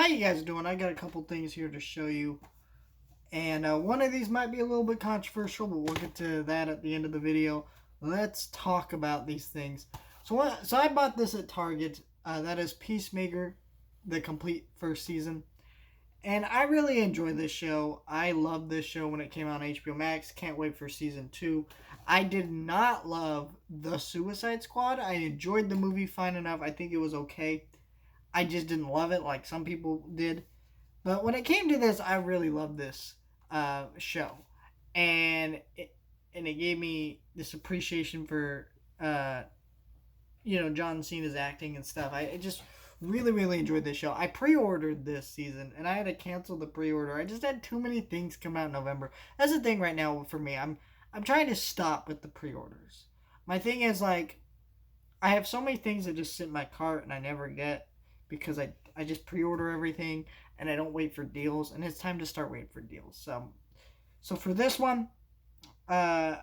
How you guys doing? I got a couple things here to show you. And one of these might be a little bit controversial, but we'll get to that at the end of the video. Let's talk about these things. So I bought this at Target. That is Peacemaker, the complete first season. And I really enjoy this show. I loved this show when it came out on HBO Max. Can't wait for season 2. I did not love The Suicide Squad. I enjoyed the movie fine enough. I think it was okay. I just didn't love it like some people did. But when it came to this, I really loved this show, and it gave me this appreciation for John Cena's acting and stuff. I just really enjoyed this show. I pre-ordered this season, and I had to cancel the pre-order. I just had too many things come out in November. That's the thing right now for me. I'm trying to stop with the pre-orders. My thing is like I have so many things that just sit in my cart and I never get because I just pre-order everything and I don't wait for deals, and it's time to start waiting for deals. So for this one, uh,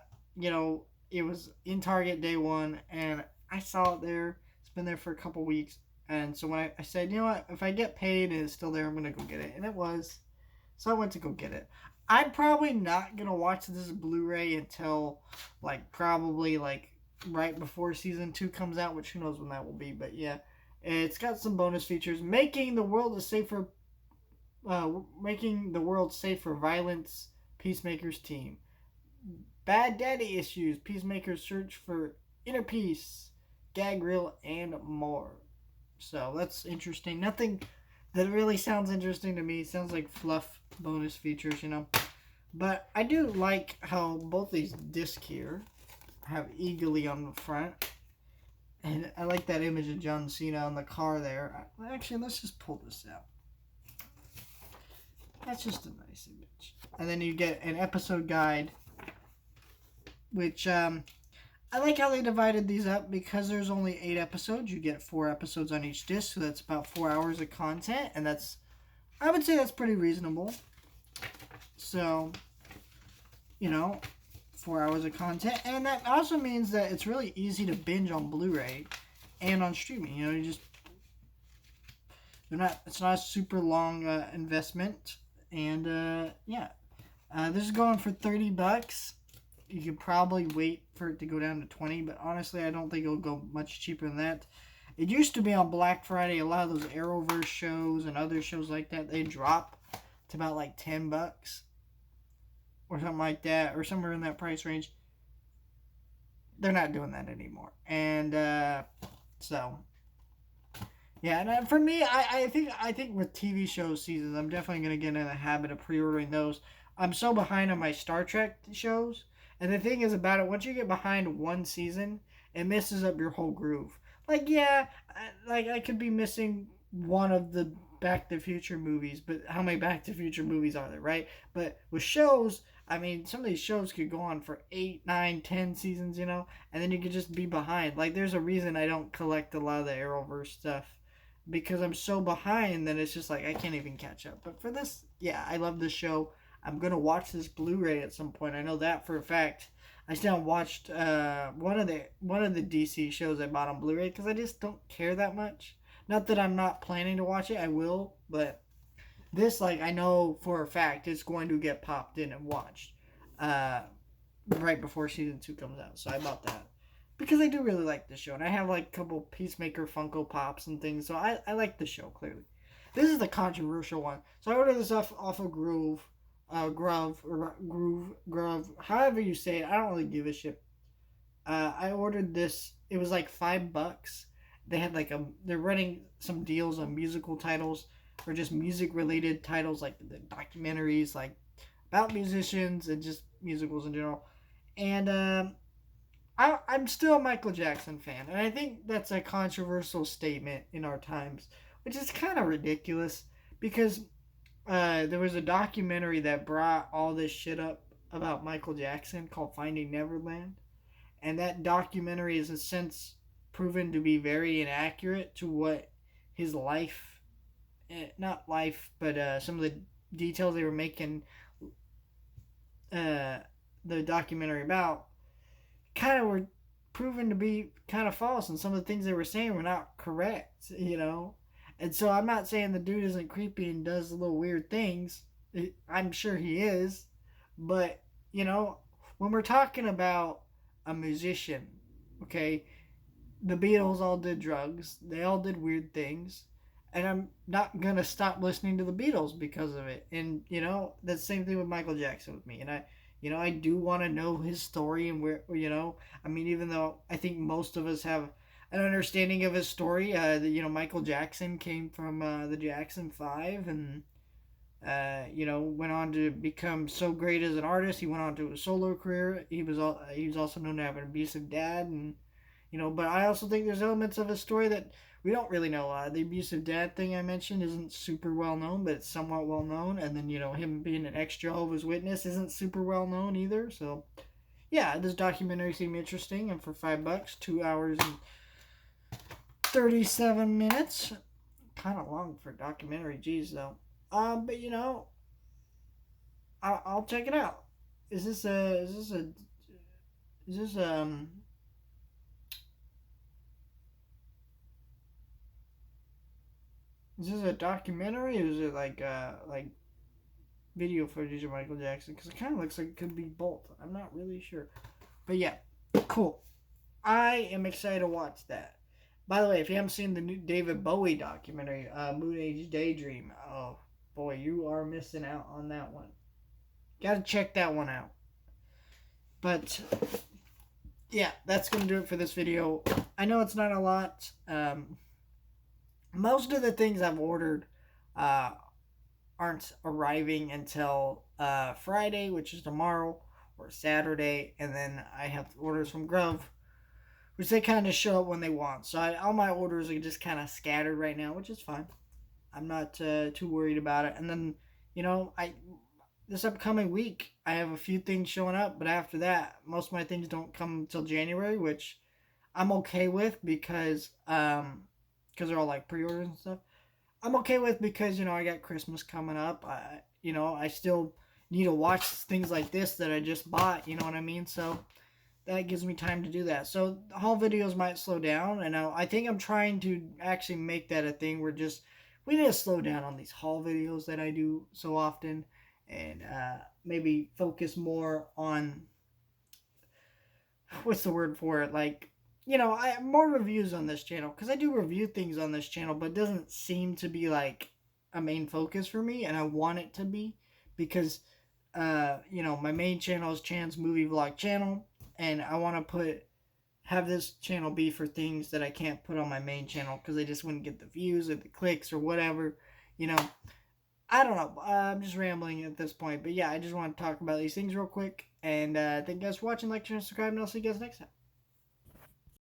it was in Target day one, and I saw it there. It's been there for a couple weeks, and so when I said, you know what, if I get paid and it's still there, I'm gonna go get it, and it was. So I went to go get it. I'm probably not gonna watch this Blu-ray until probably right before season 2 comes out, which who knows when that will be, but yeah. It's got some bonus features, making the world safe for violence. Peacemaker's team, bad daddy issues. Peacemaker's search for inner peace, gag reel, and more. So that's interesting. Nothing that really sounds interesting to me. Sounds like fluff bonus features, But I do like how both these discs here have Eagly on the front. And I like that image of John Cena on the car there. Actually, let's just pull this out. That's just a nice image. And then you get an episode guide, which I like how they divided these up because there's only 8 episodes. You get 4 episodes on each disc, so that's about 4 hours of content, and I would say that's pretty reasonable. So, 4 hours of content, and that also means that it's really easy to binge on Blu-ray and on streaming. It's not a super long investment, and this is going for $30. You could probably wait for it to go down to 20, but honestly, I don't think it'll go much cheaper than that. It used to be on Black Friday. A lot of those Arrowverse shows and other shows like that, they drop to about $10 or something like that, or somewhere in that price range. They're not doing that anymore, and yeah. And for me, I think with TV show seasons, I'm definitely gonna get in the habit of pre-ordering those. I'm so behind on my Star Trek shows, and the thing is about it, once you get behind one season, it messes up your whole groove. I could be missing one of the Back to the Future movies, but how many Back to the Future movies are there, right? But with shows, I mean, some of these shows could go on for 8, 9, 10 seasons, and then you could just be behind. There's a reason I don't collect a lot of the Arrowverse stuff, because I'm so behind that it's just I can't even catch up. But for this, yeah, I love this show. I'm gonna watch this Blu-ray at some point. I know that for a fact. I still haven't watched one of the DC shows I bought on Blu-ray because I just don't care that much. Not that I'm not planning to watch it, I will, but this, I know for a fact it's going to get popped in and watched right before season 2 comes out. So I bought that because I do really like this show, and I have a couple Peacemaker Funko Pops and things, so I like the show clearly. This is the controversial one. So I ordered this off of Groove, however you say it. I don't really give a shit. I ordered this. It was $5. They had they're running some deals on musical titles or just music related titles, the documentaries about musicians and just musicals in general. And I'm still a Michael Jackson fan, and I think that's a controversial statement in our times, which is kind of ridiculous because there was a documentary that brought all this shit up about Michael Jackson called Finding Neverland, and that documentary is in a sense proven to be very inaccurate to what his life, not life, but some of the details they were making the documentary about kind of were proven to be kind of false, and some of the things they were saying were not correct, And so I'm not saying the dude isn't creepy and does little weird things. I'm sure he is. But, you know, when we're talking about a musician, okay, the Beatles all did drugs. They all did weird things. And I'm not going to stop listening to the Beatles because of it. And, you know, the same thing with Michael Jackson with me. And I do want to know his story and where, I mean, even though I think most of us have an understanding of his story, Michael Jackson came from the Jackson 5 and, went on to become so great as an artist. He went on to a solo career. He was also known to have an abusive dad and, but I also think there's elements of his story that we don't really know. The abusive dad thing I mentioned isn't super well known, but it's somewhat well known. And then, him being an ex Jehovah's Witness isn't super well known either. So, yeah, this documentary seemed interesting. And for $5, 2 hours and 37 minutes. Kind of long for a documentary, geez, though. But, I'll check it out. Is this a, is this a, is this, Is this a documentary or is it like video footage of Michael Jackson? Because it kind of looks like it could be both. I'm not really sure. But yeah, cool. I am excited to watch that. By the way, if you haven't seen the new David Bowie documentary, Moon Age Daydream, oh boy, you are missing out on that one. Gotta check that one out. But yeah, that's gonna do it for this video. I know it's not a lot. Most of the things I've ordered uh, aren't arriving until Friday, which is tomorrow, or Saturday, and then I have orders from Grove, which they kind of show up when they want. So all my orders are just kind of scattered right now, which is fine. I'm not too worried about it. And then, I this upcoming week I have a few things showing up, but after that, most of my things don't come until January, which I'm okay with because they're all like pre-orders and stuff. I'm okay with because I got Christmas coming up. I still need to watch things like this that I just bought. You know what I mean? So that gives me time to do that. So the haul videos might slow down, and I think I'm trying to actually make that a thing where we need to slow down on these haul videos that I do so often, and maybe focus more on what's the word for it, like I have more reviews on this channel because I do review things on this channel, but it doesn't seem to be like a main focus for me, and I want it to be because my main channel is Chan's Movie Vlog channel, and I want to have this channel be for things that I can't put on my main channel because I just wouldn't get the views or the clicks or whatever. I don't know. I'm just rambling at this point, but yeah, I just want to talk about these things real quick. And thank you guys for watching. Like, share, and subscribe, and I'll see you guys next time.